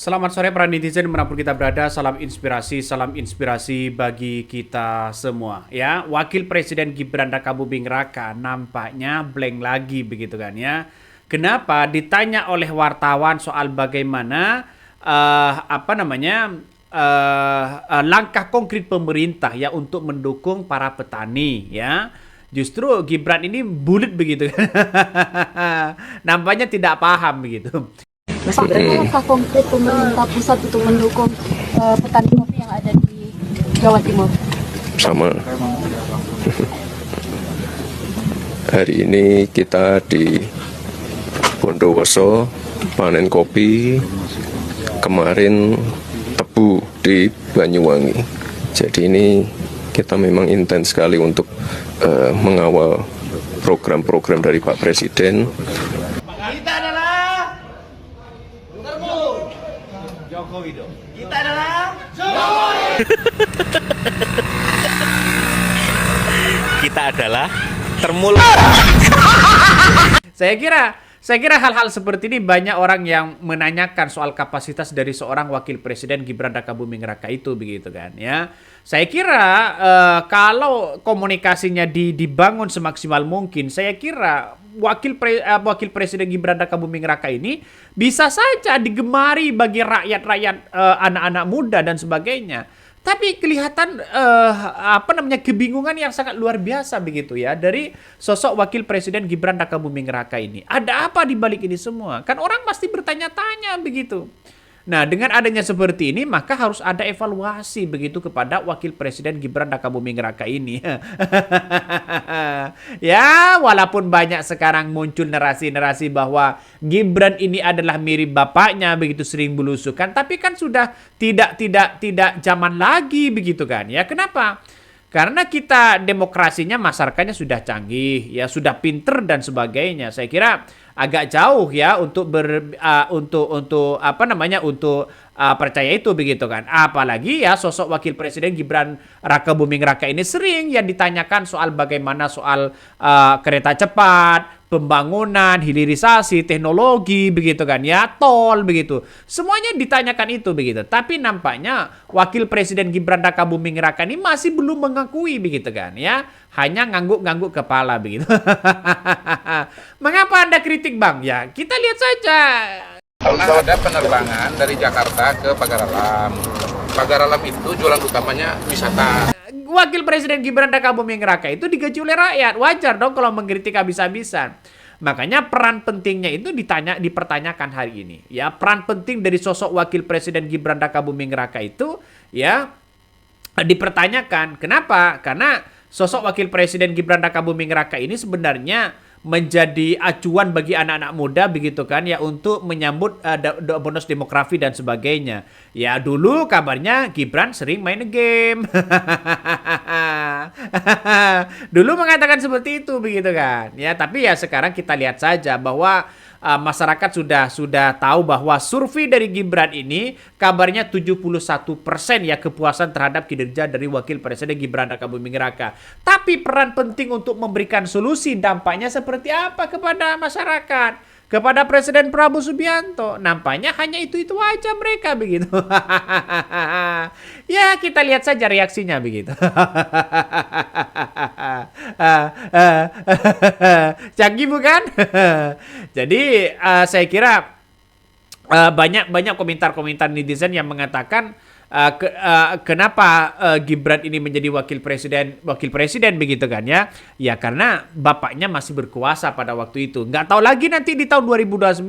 Selamat sore para netizen dimanapun kita berada, salam inspirasi bagi kita semua. Ya, Wakil Presiden Gibran Rakabuming Raka nampaknya blank lagi begitu kan ya. Kenapa? Ditanya oleh wartawan soal bagaimana langkah konkret pemerintah ya untuk mendukung para petani ya. Justru Gibran ini bulat begitu kan. Nampaknya tidak paham begitu. Pak, langkah konkret pemerintah pusat untuk mendukung petani kopi yang ada di Jawa Timur? Sama. Hari ini kita di Bondowoso panen kopi, kemarin tebu di Banyuwangi. Jadi ini kita memang intens sekali untuk mengawal program-program dari Pak Presiden. Kita adalah Joko Widodo. Kita adalah Jokowi. Kita adalah termul. Saya kira hal-hal seperti ini banyak orang yang menanyakan soal kapasitas dari seorang wakil presiden Gibran Rakabuming Raka itu begitu kan ya. Saya kira kalau komunikasinya dibangun semaksimal mungkin, saya kira wakil presiden Gibran Rakabuming Raka ini bisa saja digemari bagi rakyat-rakyat, anak-anak muda dan sebagainya. Tapi kelihatan kebingungan yang sangat luar biasa begitu ya dari sosok wakil presiden Gibran Rakabuming Raka ini. Ada apa di balik ini semua? Kan orang pasti bertanya-tanya begitu. Nah, dengan adanya seperti ini maka harus ada evaluasi begitu kepada wakil presiden Gibran Rakabuming Raka ini. Ya, walaupun banyak sekarang muncul narasi-narasi bahwa Gibran ini adalah mirip bapaknya begitu sering belusukan, tapi kan sudah tidak zaman lagi begitu kan. Ya, kenapa? Karena kita demokrasinya masyarakatnya sudah canggih, ya sudah pinter dan sebagainya. Saya kira agak jauh ya untuk percaya itu begitu kan. Apalagi ya sosok wakil presiden Gibran Rakabuming Raka ini sering yang ditanyakan soal bagaimana soal kereta cepat, pembangunan, hilirisasi, teknologi begitu kan ya, tol begitu. Semuanya ditanyakan itu begitu. Tapi nampaknya wakil presiden Gibran Rakabuming Raka ini masih belum mengakui begitu kan ya. Hanya ngangguk-ngangguk kepala begitu. Mengapa Anda kritik Bang? Ya, kita lihat saja. Pernah ada penerbangan dari Jakarta ke Pagar Alam. Pagar Alam itu jualan utamanya wisata. Wakil Presiden Gibran Rakabuming Raka itu digaji oleh rakyat. Wajar dong kalau mengkritik habis-habisan. Makanya peran pentingnya itu dipertanyakan hari ini. Ya, peran penting dari sosok Wakil Presiden Gibran Rakabuming Raka itu ya dipertanyakan. Kenapa? Karena sosok Wakil Presiden Gibran Rakabuming Raka ini sebenarnya menjadi acuan bagi anak-anak muda begitu kan ya untuk menyambut bonus demografi dan sebagainya. Ya dulu kabarnya Gibran sering main game. Dulu mengatakan seperti itu begitu kan. Ya tapi ya sekarang kita lihat saja bahwa masyarakat sudah tahu bahwa survei dari Gibran ini kabarnya 71% ya kepuasan terhadap kinerja dari Wakil Presiden Gibran Rakabuming Raka. Tapi peran penting untuk memberikan solusi dampaknya seperti apa kepada masyarakat? Kepada Presiden Prabowo Subianto, nampaknya hanya itu-itu aja mereka begitu. Ya, kita lihat saja reaksinya begitu. Canggih bukan? Jadi, saya kira banyak komentar-komentar netizen yang mengatakan kenapa Gibran ini menjadi wakil presiden begitu kan ya? Ya karena bapaknya masih berkuasa pada waktu itu. Nggak tahu lagi nanti di tahun 2029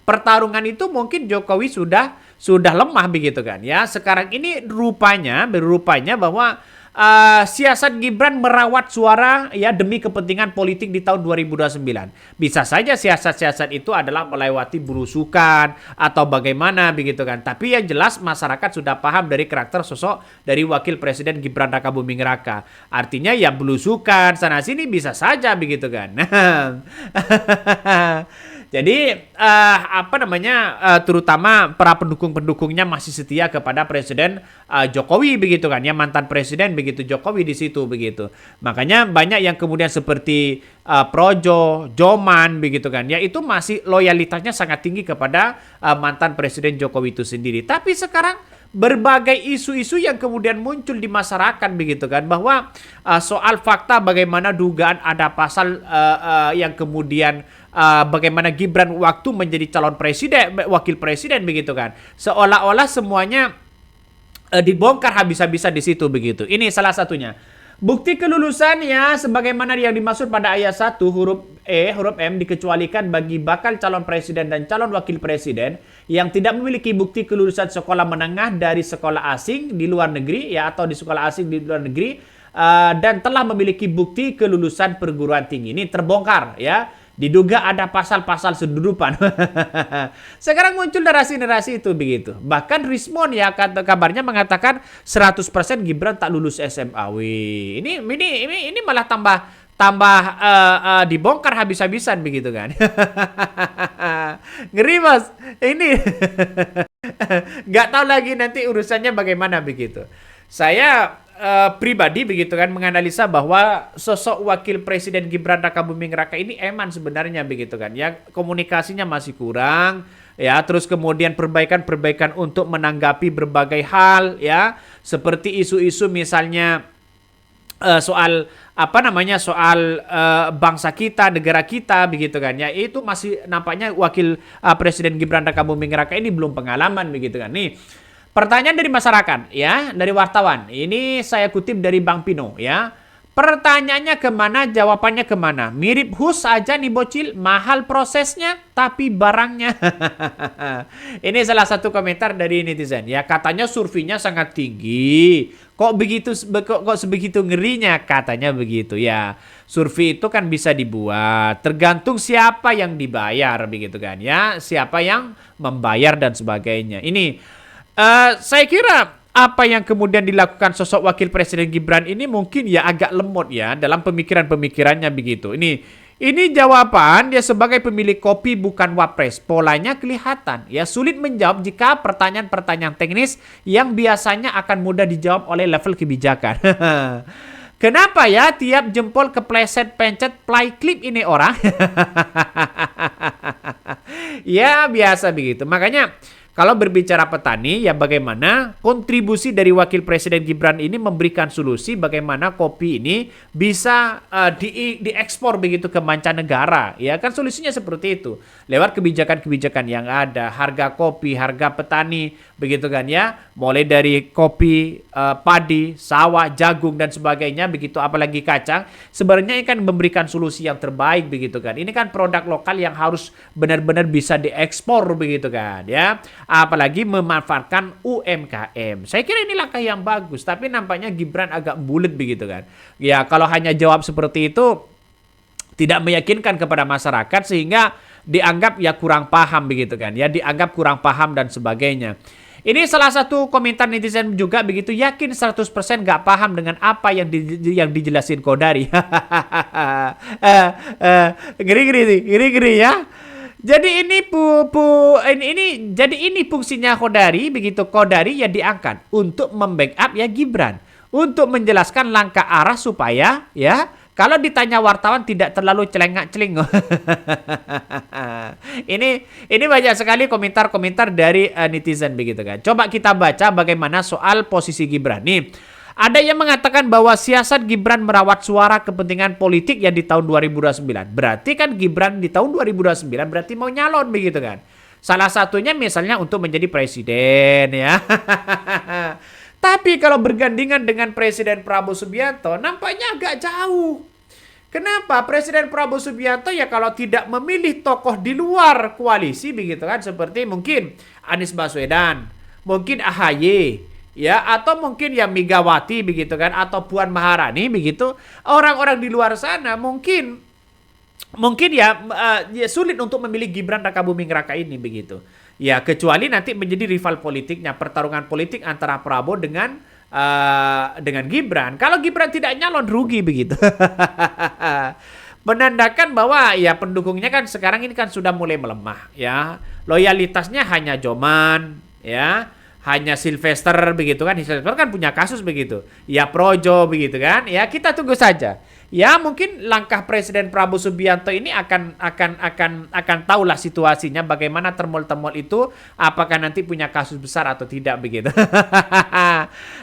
pertarungan itu mungkin Jokowi sudah lemah begitu kan ya. Sekarang ini berupanya bahwa siasat Gibran merawat suara ya demi kepentingan politik di tahun 2029. Bisa saja siasat-siasat itu adalah melewati berusukan atau bagaimana begitu kan. Tapi yang jelas masyarakat sudah paham dari karakter sosok dari Wakil Presiden Gibran Rakabuming Raka. Artinya ya belusukan sana sini bisa saja begitu kan. Jadi terutama para pendukung-pendukungnya masih setia kepada Presiden Jokowi begitu kan ya, mantan presiden begitu Jokowi di situ begitu. Makanya banyak yang kemudian seperti Projo, Joman begitu kan ya, itu masih loyalitasnya sangat tinggi kepada mantan Presiden Jokowi itu sendiri. Tapi sekarang berbagai isu-isu yang kemudian muncul di masyarakat begitu kan, bahwa soal fakta bagaimana dugaan ada pasal yang kemudian bagaimana Gibran waktu menjadi calon presiden, wakil presiden begitu kan, seolah-olah semuanya dibongkar habis-habisan di situ begitu. Ini salah satunya. Bukti kelulusannya sebagaimana yang dimaksud pada ayat 1 huruf E, huruf M dikecualikan bagi bakal calon presiden dan calon wakil presiden yang tidak memiliki bukti kelulusan sekolah menengah dari sekolah asing di luar negeri ya, atau di sekolah asing di luar negeri dan telah memiliki bukti kelulusan perguruan tinggi. Ini terbongkar ya. Diduga ada pasal-pasal sedudupan. Sekarang muncul narasi-narasi itu begitu. Bahkan Rismon ya kabarnya mengatakan 100% Gibran tak lulus SMA. Wih, ini malah tambah dibongkar habis-habisan begitu kan. Ngeri Mas. Ini nggak tahu lagi nanti urusannya bagaimana begitu. Saya pribadi begitu kan menganalisa bahwa sosok wakil presiden Gibran Rakabuming Raka ini eman sebenarnya begitu kan ya, komunikasinya masih kurang ya, terus kemudian perbaikan untuk menanggapi berbagai hal ya, seperti isu-isu misalnya soal bangsa kita, negara kita begitu kan ya, itu masih nampaknya wakil presiden Gibran Rakabuming Raka ini belum pengalaman begitu kan. Nih pertanyaan dari masyarakat ya, dari wartawan. Ini saya kutip dari Bang Pino ya. Pertanyaannya kemana, jawabannya kemana. Mirip hus aja nih bocil, mahal prosesnya tapi barangnya. Ini salah satu komentar dari netizen ya. Katanya surveinya sangat tinggi. Kok sebegitu ngerinya, katanya begitu ya. Survei itu kan bisa dibuat, tergantung siapa yang dibayar begitu kan ya, siapa yang membayar dan sebagainya. Ini saya kira apa yang kemudian dilakukan sosok wakil presiden Gibran ini mungkin ya agak lemot ya dalam pemikirannya begitu. Ini jawaban dia sebagai pemilik kopi bukan wapres. Polanya kelihatan ya, sulit menjawab jika pertanyaan-pertanyaan teknis yang biasanya akan mudah dijawab oleh level kebijakan. Kenapa ya tiap jempol kepleset pencet play clip ini orang? Ya biasa begitu. Makanya kalau berbicara petani, ya bagaimana kontribusi dari Wakil Presiden Gibran ini memberikan solusi bagaimana kopi ini bisa diekspor begitu ke mancanegara. Ya kan solusinya seperti itu. Lewat kebijakan-kebijakan yang ada, harga kopi, harga petani, begitu kan ya. Mulai dari kopi, padi, sawah, jagung dan sebagainya, begitu apalagi kacang. Sebenarnya ini kan memberikan solusi yang terbaik begitu kan. Ini kan produk lokal yang harus benar-benar bisa diekspor begitu kan ya. Apalagi memanfaatkan UMKM. Saya kira ini langkah yang bagus, tapi nampaknya Gibran agak bulet begitu kan. Ya kalau hanya jawab seperti itu tidak meyakinkan kepada masyarakat sehingga dianggap ya kurang paham begitu kan. Ya dianggap kurang paham dan sebagainya. Ini salah satu komentar netizen juga begitu, yakin 100% nggak paham dengan apa yang dijelasin Kodari. Ngeri ya. Jadi ini fungsinya Kodari begitu. Kodari ya diangkat untuk membackup ya Gibran, untuk menjelaskan langkah arah supaya ya kalau ditanya wartawan tidak terlalu celengak-celingok. Ini banyak sekali komentar-komentar dari netizen begitu kan. Coba kita baca bagaimana soal posisi Gibran nih. Ada yang mengatakan bahwa siasat Gibran merawat suara kepentingan politik ya di tahun 2029. Berarti kan Gibran di tahun 2029 berarti mau nyalon begitu kan. Salah satunya misalnya untuk menjadi presiden ya. Tapi kalau bergandengan dengan Presiden Prabowo Subianto nampaknya agak jauh. Kenapa? Presiden Prabowo Subianto ya kalau tidak memilih tokoh di luar koalisi begitu kan, seperti mungkin Anies Baswedan, mungkin AHY, ya atau mungkin ya Megawati begitu kan, atau Puan Maharani begitu, orang-orang di luar sana mungkin ya sulit untuk memilih Gibran Rakabuming Raka ini begitu ya, kecuali nanti menjadi rival politiknya, pertarungan politik antara Prabowo dengan Gibran. Kalau Gibran tidak nyalon rugi begitu. menandakan bahwa ya pendukungnya kan sekarang ini kan sudah mulai melemah ya. Loyalitasnya hanya Joman ya, hanya Sylvester begitu kan. Sylvester kan punya kasus begitu. Ya Projo begitu kan. Ya kita tunggu saja. Ya mungkin langkah Presiden Prabowo Subianto ini akan tahulah situasinya bagaimana temol-temol itu, apakah nanti punya kasus besar atau tidak begitu.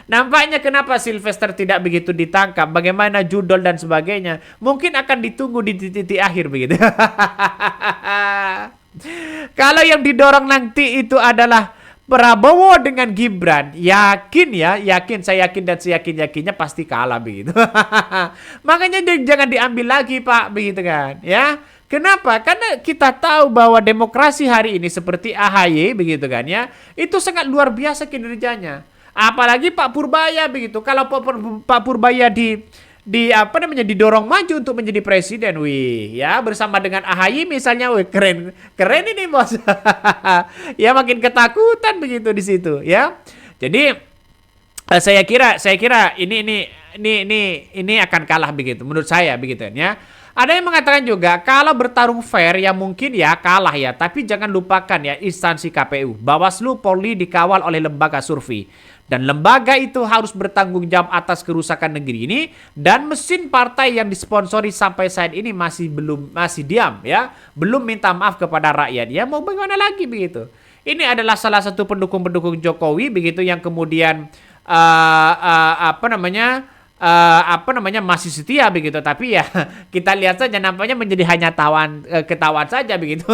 Nampaknya kenapa Sylvester tidak begitu ditangkap, bagaimana Judol dan sebagainya, mungkin akan ditunggu di titik akhir begitu. Kalau yang didorong nanti itu adalah Prabowo dengan Gibran, yakin, saya yakin dan seyakin-yakinnya pasti kalah begitu. Makanya jangan diambil lagi Pak, begitu kan, ya. Kenapa? Karena kita tahu bahwa demokrasi hari ini seperti AHY begitu kan ya, itu sangat luar biasa kinerjanya. Apalagi Pak Purbaya begitu. Kalau Pak Purbaya didorong maju untuk menjadi presiden, wih, ya bersama dengan AHY misalnya, wih, keren ini bos. Ya makin ketakutan begitu di situ, ya. Jadi saya kira ini akan kalah begitu, menurut saya begitu ya. Ada yang mengatakan juga kalau bertarung fair ya mungkin ya kalah ya, tapi jangan lupakan ya instansi KPU, Bawaslu, Polri dikawal oleh lembaga survei. Dan lembaga itu harus bertanggung jawab atas kerusakan negeri ini, dan mesin partai yang disponsori sampai saat ini masih diam ya, belum minta maaf kepada rakyat. Ya mau bagaimana lagi begitu. Ini adalah salah satu pendukung-pendukung Jokowi begitu yang kemudian masih setia begitu, tapi ya kita lihat saja nampaknya menjadi hanya ketahuan saja begitu.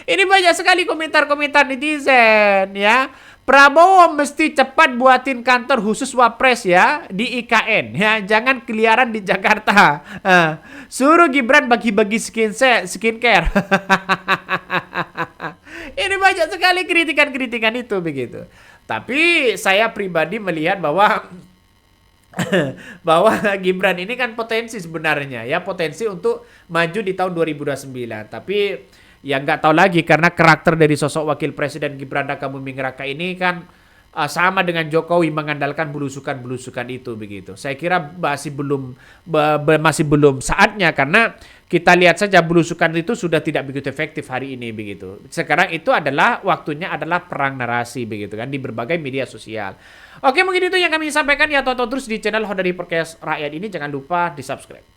Ini banyak sekali komentar-komentar netizen ya. Prabowo mesti cepat buatin kantor khusus Wapres ya di IKN ya, jangan keliaran di Jakarta. Suruh Gibran bagi-bagi skincare. Ini banyak sekali kritikan-kritikan itu begitu. Tapi saya pribadi melihat bahwa Gibran ini kan potensi sebenarnya ya, potensi untuk maju di tahun 2029. Tapi ya nggak tahu lagi karena karakter dari sosok wakil presiden Gibran Raka Buming Raka ini kan sama dengan Jokowi mengandalkan belusukan itu begitu. Saya kira masih belum saatnya, karena kita lihat saja belusukan itu sudah tidak begitu efektif hari ini begitu. Sekarang itu waktunya adalah perang narasi begitu kan di berbagai media sosial. Oke, mungkin itu yang kami sampaikan ya, tonton terus di channel Hodari Podcast Rakyat ini, jangan lupa di-subscribe.